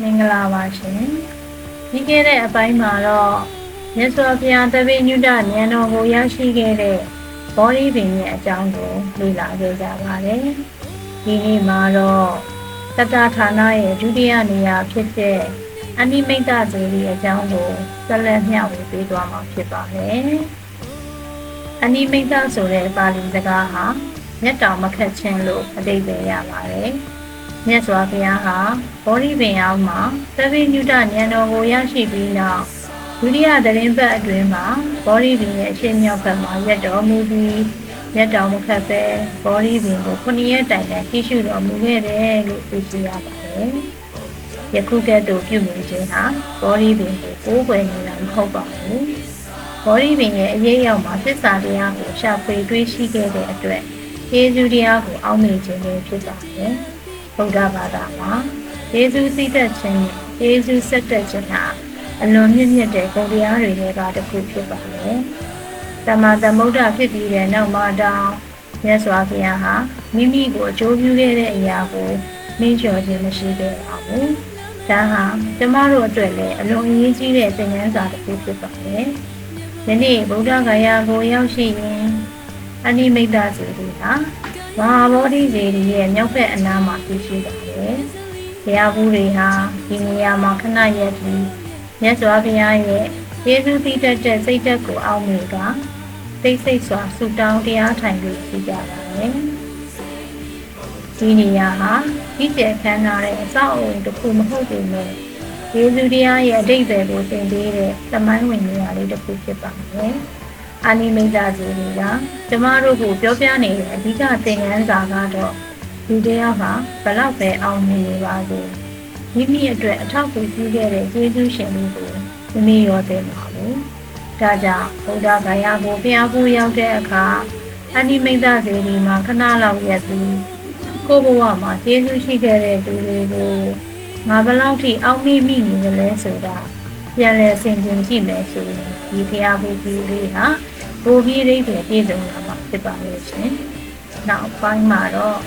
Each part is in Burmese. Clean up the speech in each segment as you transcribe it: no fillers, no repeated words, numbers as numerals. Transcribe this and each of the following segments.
မင်္ဂလာပါရှင်ပြီးခဲ့တဲ့အပိုင်းမှာတော့မြတ်စွာဘုရားသဗ္ဗညုတဉာဏ်တော်ကိုရရှိခဲ့တဲ့ဘောဓိပင်ရဲ့အကြောင်းကိုလေ့လာခဲ့ကြပါတယ်ဒီနေ့မှာတော့တတဌာနရဲ့ဒုတိယနေရာဖြစ်တဲ့အနိမိတ်တဇေဒီအကြောင်းကိုဆက်လက်မျှဝေပေးသွားမှာဖြစ်ပါတယ်အနိမိတ်တဆိုတဲ့ပါဠိစကားဟာမျက်တောင်မခတ်ခြင်းလို့အဓိပ္ပာယ်ရပါတယ်မြတ်စွာဘုရားဟာဘောဓိပင်အောင်မှာသဗ္ဗညုတဉာဏ်တော်ကိုရရှိပြီးနောက်ဒုတိယသီတင်းပတ်အတွင်းမှာဘောဓိပင်ရဲ့အရှေ့မြောက်ဘက်မှာရက်တော်မူပြီးမျက်တောင်မခတ်ပဲဘောဓိပင်ကို9ရက်တိုင်တိုင်ကြည့်ရှုတော်မူခဲ့တယ်လို့သိရှိရပါတယ်။ယခုကဲ့သို့ပြုမှုခြင်းဟာဘောဓိပင်ကိုကိုးကွယ်နေတာမဟုတ်ပါဘူး။ဘောဓိပင်ရဲ့အရေးရောက်မှာသစ္စာတရားကိုရှာဖွေတွေ့ရှိခဲ့တဲ့အတွက်ယေရှုတရားကိုအောက်မေ့ခြင်းပဲဖြစ်ပါတယ်။ဗုဒ္ဓဘာသာမှာယေရှုသိတတ်ခြင်းနဲ့ယေရှုဆက်တတ်ခြင်းဟာအလွန်မြင့်မြတ်တဲ့ဂုဏ်တရားတွေထဲကတစ်ခုဖြစ်ပါတယ်။သမ္မာသမုဒ္ဒဖြစ်ပြီးတဲ့နောက်မှာတောင်မြတ်စွာဘုရားဟာမိမိကိုအကျိုးပြုခဲ့တဲ့အရာကိုနှိမ့်ချော်ခြင်းမရှိခဲ့ပါဘူး။ဒါဟာကျမတို့အတွက်လည်းအလွန်အရေးကြီးတဲ့သင်ခန်းစာတစ်ခုဖြစ်ပါတယ်။ဒီနေ့ဗုဒ္ဓဂယာကိုရောက်ရှိရင်အနိမိတ်တဇေဒီဟာမဟာဗောဓိဇေဒီရဲ့မြောက်ဘက်အနားမှာတည်ရှိပါတယ်။ဘုရားဘူးတွေဟာဒီနေရာမှာခဏရက်ပြီးမြတ်စွာဘုရားရဲ့ယေရှုသိတတ်တဲ့စိတ်ဓာတ်ကိုအောက်မေ့ကသိစိတ်စွာဆုတောင်းတရားထိုင်ပြီးရှိကြပါတယ်။ဒီနေရာဟာကြီးကျယ်ခမ်းနားတဲ့အဆောက်အအုံတစ်ခုမဟုတ်ပေမဲ့ယေရှုတရားရဲ့အဓိပ္ပာယ်ကိုသင်ပေးတဲ့သမိုင်းဝင်နေရာလေးတစ်ခုဖြစ်ပါတယ်။အနိမိတ်တဇေဒီကကျမတို့ကိုပြောပြနေတဲ့အဓိကသင်ခန်းစာကတော့ဒီတရားမှာဘလောက်ပဲအောင်မြင်နေပါစေမိမိအတွက်အထောက်အကူပြုခဲ့တဲ့ယေရှုရှင်လေးကိုမမေ့ရောသေးပါဘူး။ဒါကြောင့်ဗုဒ္ဓဂယာကိုဘုရားဖို့ရောက်တဲ့အခါအနိမိတ်တဇေဒီမှာခဏလောက်ရက်ပြီးကိုယ့်ဘဝမှာယေရှုရှိခဲ့တဲ့သူတွေကိုငါဘလောက်ထိအောက်မေ့မိနေကြလဲဆိုတာပြန်လည်ဆင်ခြင်ကြည့်မယ်ဆိုရင်ဒီဘုရားဖို့ကြီးလေးဟာဘိုးကြီးလေးတွေပြည့်စုံလာမှာဖြစ်ပါလို့ရှင်။နောက်ပိုင်းမှာတော့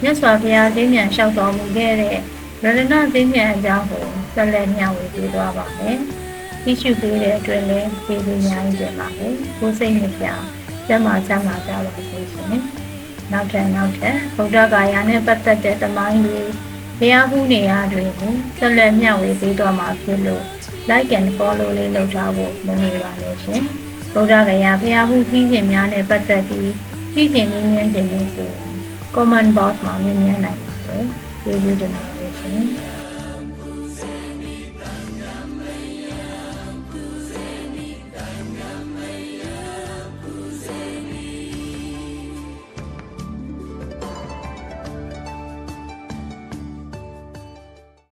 မြတ်စွာဘုရားသိဉာဏ်လျှောက်တော်မူခဲ့တဲ့ရတနာသိဉာဏ်အကြောင်းကိုဆက်လက်မျှဝေပေးသွားပါမယ်။သိရှိပေးတဲ့အတွက်လည်းကျေးဇူးများကြီးတင်ပါတယ်။ကိုယ်စိတ်နှပြကျမ်းမာကြပါစေရှင်။နောက်ထပ်ဗုဒ္ဓဂယာနဲ့ပတ်သက်တဲ့သမိုင်းတွေဘုရားဘူးနေရာတွေကိုဆက်လက်မျှဝေပေးသွားမှာဖြစ်လို့ like and follow လေးလုပ်ထားဖို့မမေ့ပါနဲ့ရှင်။ဗုဒ္ဓဂယာဘုရားဘူးကြီးရှင်များနဲ့ပတ်သက်ပြီးကြီးရှင်နည်းနည်းတင်နေဆို comment box မှာမြင်နိုင်ပါတယ်။ကျေးဇူးတင်ပါတယ်ရှင်။